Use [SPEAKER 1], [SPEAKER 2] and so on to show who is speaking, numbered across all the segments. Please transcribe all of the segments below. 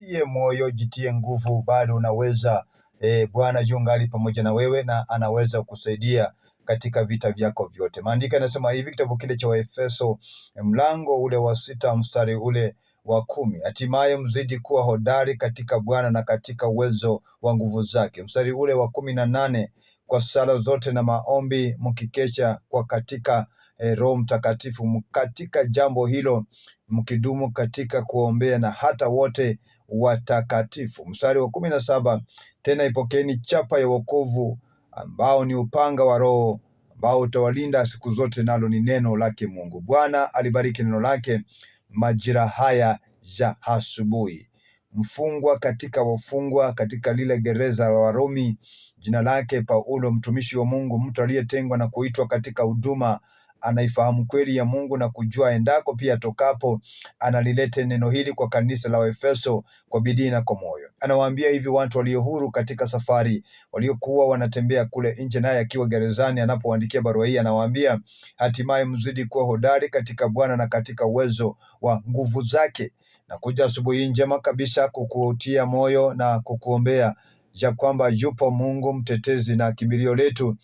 [SPEAKER 1] Jitie moyo, jitie nguvu, bado unaweza. Bwana yungali pamoja na wewe na anaweza kusaidia katika vita vyako vyote. Maandiko yanasema hivi, kitabu kile cha Waefeso mlango ule wa 6 mstari ule wa 10, hatimaye mzidi kuwa hodari katika Bwana na katika uwezo wa nguvu zake. Mstari ule wa 18, kwa sala zote na maombi mkikesha kwa katika Roho Mtakatifu, katika jambo hilo mkidumu katika kuombea na hata wote watakatifu. Mstari wa 17, tena ipokeeni chapa ya wokovu ambao ni upanga wa Roho ambao utawalinda siku zote, nalo ni neno lake Mungu. Bwana alibariki neno lake majira haya ya asubuhi. Mfungwa katika wafungwa katika lile gereza la Warumi, jina lake Paulo, mtumishi wa Mungu, mtu aliyetengwa na kuitwa katika huduma, anaifahamu kweli ya Mungu na kujua endako pia atokapo analilete neno hili kwa kanisa la Waefeso kwa bidii na kwa moyo. Anawaambia hivi watu walio huru katika safari, waliokuwa wanatembea kule nje, naye akiwa gerezani anapoandikia barua hii anawaambia, hatimaye mzidi kuwa hodari katika Bwana na katika uwezo wa nguvu zake. Na kuja asubuhi njema kabisa kukutia moyo na kukuombea ya kwamba yupo Mungu mtetezi na kimbilio letu,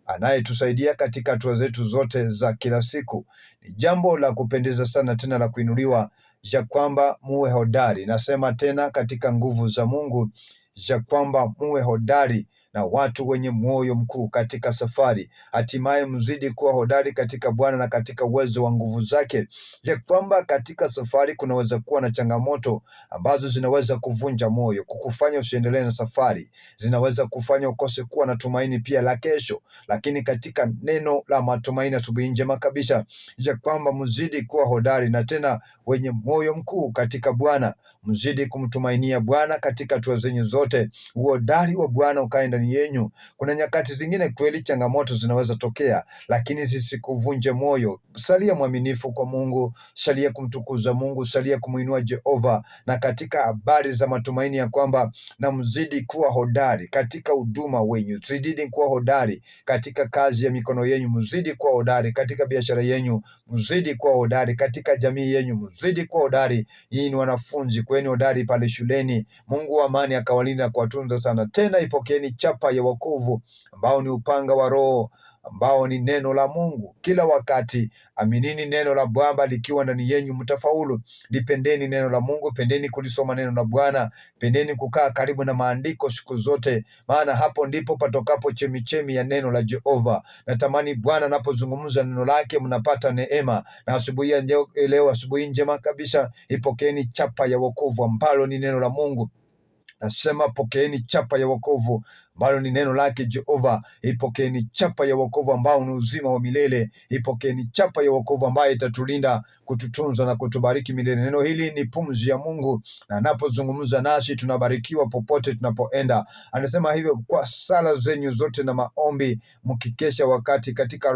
[SPEAKER 1] anayetusaidia katika hatua zetu zote za kila siku. Ni jambo la kupendeza sana tena la kuinuliwa ya kwamba muwe hodari. Nasema tena katika nguvu za Mungu ya kwamba muwe hodari na watu wenye moyo mkuu katika safari. Hatimaye mzidi kuwa hodari katika Bwana na katika uwezo wa nguvu zake, ya kwamba katika safari kunaweza kuwa na changamoto ambazo zinaweza kuvunja moyo, kukufanya usiendelee na safari, zinaweza kufanya ukose kuwa na tumaini pia la kesho. Lakini katika neno la matumaini asubuhi njema kabisa, ya kwamba mzidi kuwa hodari na tena wenye moyo mkuu katika Bwana, mzidi kumtumainia Bwana katika hatua zenyu zote. Uhodari wa Bwana ukae ndani yenyu. Kuna nyakati zingine kweli changamoto zinaweza tokea, lakini zisikuvunje moyo. Salia mwaminifu kwa Mungu, salia kumtukuza Mungu, salia kumuinua Jehova, na katika habari za matumaini ya kwamba na mzidi kuwa hodari katika huduma wenyu, mzidi kuwa hodari katika kazi ya mikono yenyu, mzidi kuwa hodari katika biashara yenyu, mzidi kuwa hodari katika jamii yenyu, mzidi kuwa hodari. Hii ni wanafunzi, kweni hodari pale shuleni. Mungu wa amani akawalinda kuwatunza sana. Tena ipokeeni chapa ya wokovu ambao ni upanga wa Roho, ambao ni neno la Mungu. Kila wakati aminini neno la Bwana likiwa ndani yenu mtafaulu. Lipendeni neno la Mungu, pendeni kulisoma neno la Bwana, pendeni kukaa karibu na maandiko siku zote, maana hapo ndipo patokapo chemichemi ya neno la Jehova. Natamani Bwana anapozungumza neno lake mnapata neema. Na asubuhi ya leo, asubuhi njema kabisa, ipokeeni chapa ya wokovu ambalo ni neno la Mungu. Nasema pokeeni chapa ya wokovu ambalo ni neno lake Jehova. Ipokeeni chapa ya wokovu ambao ni uzima wa milele. Ipokeeni chapa ya wokovu ambayo itatulinda, kututunza na kutubariki milele. Neno hili ni pumzi ya Mungu, na anapozungumza nasi tunabarikiwa popote tunapoenda. Anasema hivyo, kwa sala zenyu zote na maombi mkikesha wakati katika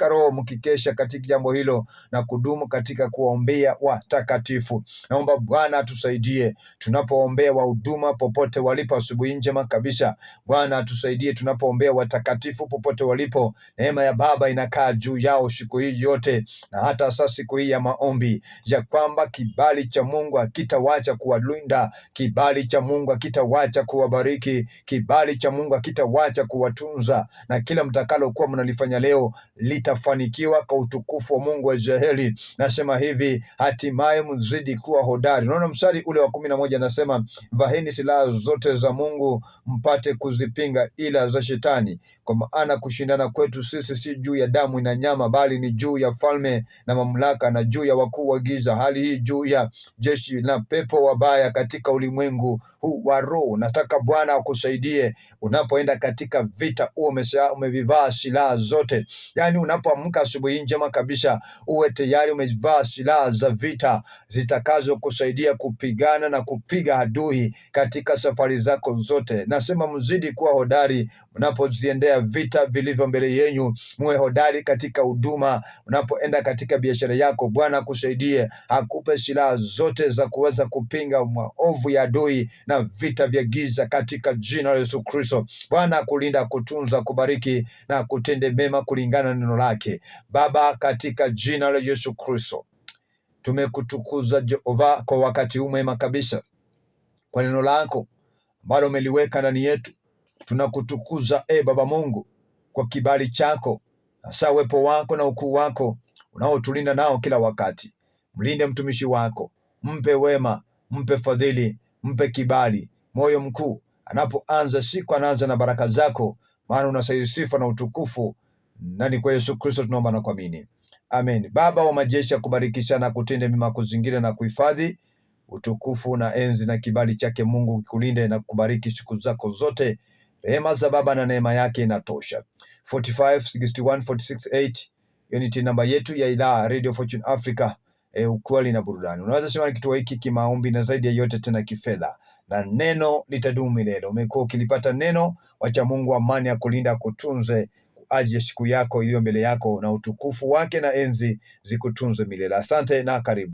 [SPEAKER 1] roho mkikesha katika jambo hilo na kudumu katika kuombea watakatifu. Naomba Bwana atusaidie tunapoombea wahuduma popote walipo asubuhi njema kabisa. Bwana atusaidie tunapoombea watakatifu popote walipo. Neema ya Baba inakaa juu yao siku hii yote, na hata sasa siku hii ya maombi, ya kwamba kibali cha Mungu hakitawacha kuwalinda, kibali cha Mungu hakitawacha kuwabariki, kibali cha Mungu hakitawacha kuwatunza, na kila mtakalokuwa mnalifanya leo litafanikiwa kwa utukufu wa Mungu wa Israeli. Nasema hivi, hatimaye mzidi kuwa hodari. Unaona mstari ule wa 11 nasema, vaheni silaha zote za Mungu mpate kuzipinga ila za Shetani, kwa maana kushindana kwetu sisi si juu ya damu na nyama, bali ni juu ya falme na mamlaka na juu ya wakuu wa giza, hali hii juu ya jeshi na pepo wabaya katika ulimwengu huu wa roho. Nataka Bwana akusaidie unapoenda katika vita, umevivaa silaha zote. Yani unapoamka asubuhi njema kabisa, uwe tayari umevaa silaha za vita zitakazo kusaidia kupigana na kupiga adui katika safari zako zote. Nasema mzidi kuwa hodari mnapoziendea vita vilivyo mbele yenu. Muwe hodari katika huduma, unapoenda katika biashara yako. Bwana akusaidie, akupe silaha zote za kuweza kupinga maovu ya adui na vita vya giza katika jina la Yesu Kristo. Bwana akulinda, kutunza, kubariki na kutende mema kulingana na neno lake. Baba, katika jina la Yesu Kristo tumekutukuza Jehova kwa wakati huu mwema kabisa. kwa neno lako ambalo umeliweka ndani yetu. Tunakutukuza Baba Mungu kwa kibali chako, hasa uwepo wako na ukuu wako unaotulinda nao kila wakati. Mlinde mtumishi wako, mpe wema, mpe fadhili, mpe kibali, moyo mkuu. Anapoanza siku anaanza na baraka zako, maana unastahili sifa na utukufu. Na ni kwa Yesu Kristo tunaomba na kuamini. Amen. Baba wa majeshi akubarikisha na kutende mema, kuzingira na kuhifadhi. Utukufu na enzi na kibali chake Mungu kulinde na kubariki siku zako zote. Rehema za Baba na neema yake inatosha. 456146 unity namba yetu ya idhaa Radio Fortune Africa, ukweli na burudani. Unaweza sema ni kituo hiki kimaombi na zaidi ya yote tena kifedha, na neno litadumu milele. Umekuwa ukilipata neno, wacha Mungu amani akulinda, kutunze ajili ya siku yako iliyo mbele yako, na utukufu wake na enzi zikutunze milele. Asante na karibu.